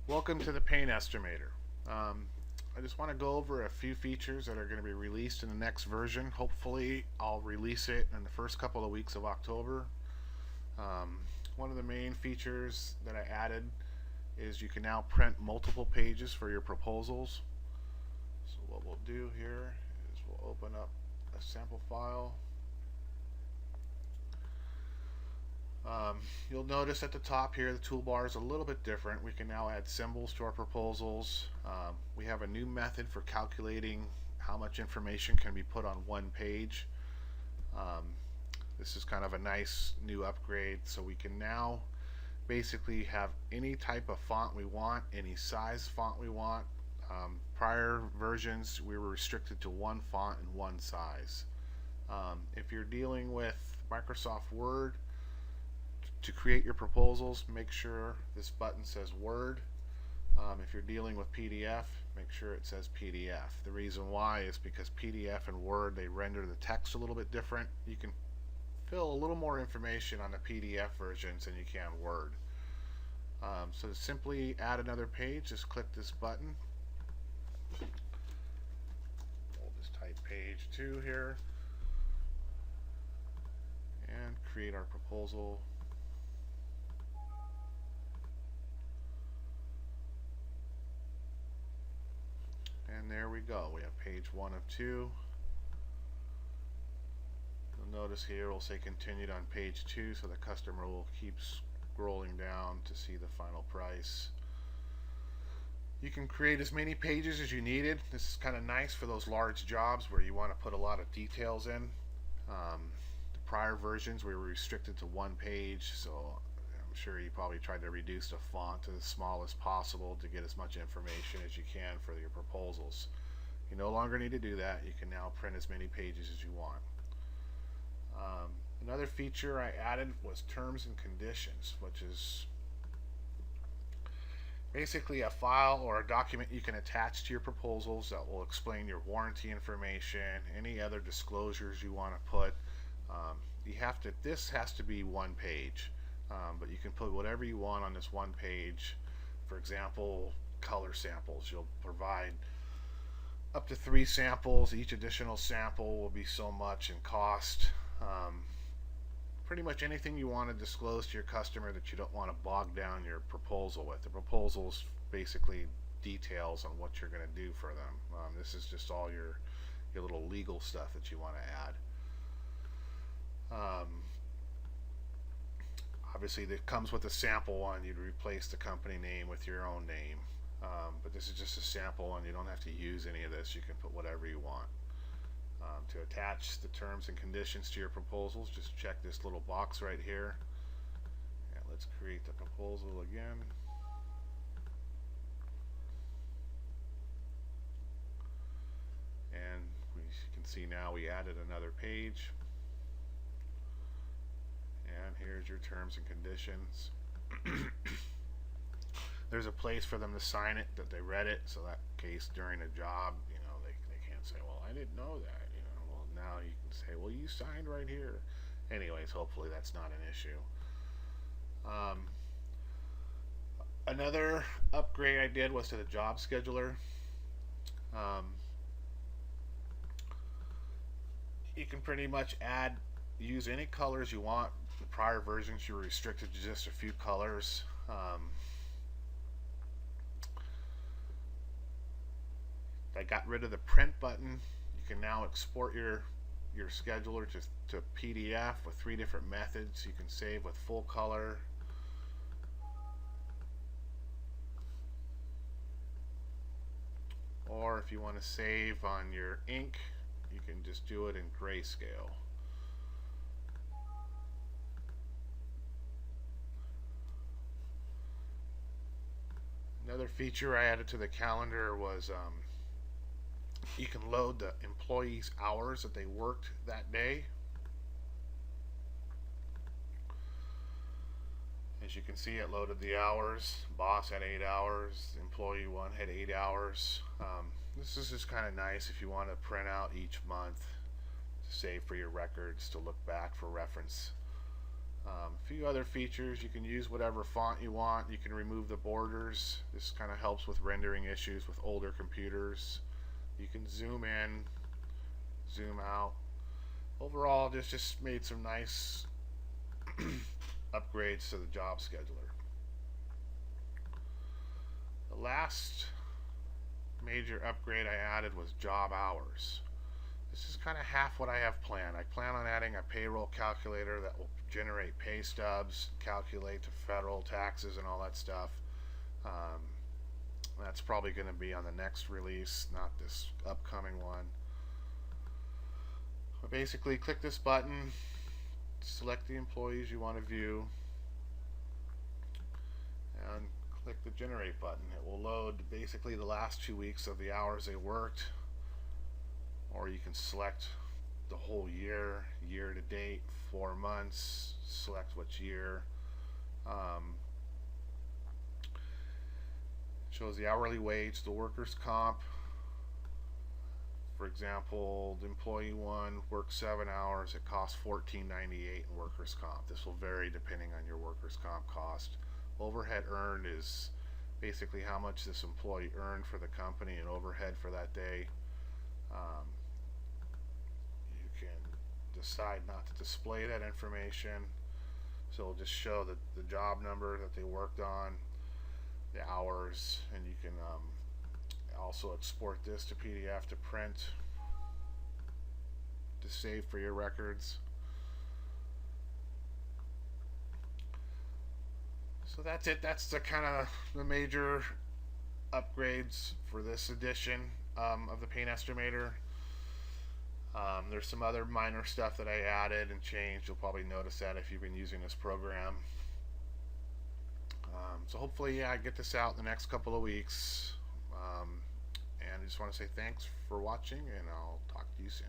Welcome to the Paint Estimator. I just want to go over a few features that are going to be released in the next version. Hopefully, I'll release it in the first couple of weeks of October. Um, One of the main features that I added is you can now print multiple pages for your proposals. So what we'll do here is we'll open up a sample file. You'll notice at the top here the toolbar is a little bit different. We can now add symbols to our proposals. We have a new method for calculating how much information can be put on one page. Um, this is kind of a nice new upgrade, so we can now basically have any type of font we want, any size font we want. Prior versions we were restricted to one font and one size. If you're dealing with Microsoft Word, to create your proposals, make sure this button says Word. If you're dealing with PDF, make sure it says PDF. The reason why is because PDF and Word, they render the text a little bit different. You can fill a little more information on the PDF versions than you can Word. So to simply add another page, just click this button. We'll just type page 2 here and create our proposal. And there we go. We have page 1 of 2. You'll notice here we'll say continued on page 2, so the customer will keep scrolling down to see the final price. You can create as many pages as you needed. This is kind of nice for those large jobs where you want to put a lot of details in. The prior versions we were restricted to one page, so I'm sure you probably tried to reduce the font to the smallest possible to get as much information as you can for your proposals. You no longer need to do that. You can now print as many pages as you want. Another feature I added was terms and conditions, which is basically a file or a document you can attach to your proposals that will explain your warranty information, any other disclosures you want to put. This has to be one page, but you can put whatever you want on this one page. For example, color samples. You'll provide up to 3 samples. Each additional sample will be so much in cost. Pretty much anything you want to disclose to your customer that you don't want to bog down your proposal with. The proposal is basically details on what you're going to do for them. This is just all your little legal stuff that you want to add. Obviously, that comes with a sample one. You'd replace the company name with your own name. But this is just a sample one. You don't have to use any of this. You can put whatever you want. To attach the terms and conditions to your proposals, just check this little box right here. And let's create the proposal again. And we can see now we added another page. And here's your terms and conditions. There's a place for them to sign it, that they read it, so that case during a job, they can't say, well, I didn't know that. Well, now you can say, well, you signed right here. Anyways, hopefully that's not an issue. Another upgrade I did was to the job scheduler. You can pretty much use any colors you want. The prior versions you were restricted to just a few colors. I got rid of the print button. You can now export your scheduler to PDF with 3 different methods. You can save with full color, or if you want to save on your ink, you can just do it in grayscale. Another feature I added to the calendar was you can load the employees' hours that they worked that day. As you can see, it loaded the hours. Boss had 8 hours. Employee 1 had 8 hours. This is just kind of nice if you want to print out each month to save for your records, to look back for reference. A few other features, you can use whatever font you want. You can remove the borders. This kind of helps with rendering issues with older computers. You can zoom in, zoom out. Overall, this just made some nice upgrades to the job scheduler. The last major upgrade I added was job hours. This is kind of half what I have planned. I plan on adding a payroll calculator that will generate pay stubs, calculate the federal taxes and all that stuff. Um, that's probably going to be on the next release, not this upcoming one. But basically, click this button, select the employees you want to view, and click the generate button. It will load basically the last 2 weeks of the hours they worked, or you can select the whole year, year to date, 4 months, select which year. Shows the hourly wage, the workers' comp. For example, the employee 1 worked 7 hours, it costs $14.98 in workers' comp. This will vary depending on your workers' comp cost. Overhead earned is basically how much this employee earned for the company and overhead for that day. You can decide not to display that information, so it'll just show the job number that they worked on, the hours, and you can also export this to PDF to print, to save for your records. So that's it. That's the kind of the major upgrades for this edition of the Paint Estimator. There's some other minor stuff that I added and changed. You'll probably notice that if you've been using this program. So hopefully, I get this out in the next couple of weeks. And I just want to say thanks for watching, and I'll talk to you soon.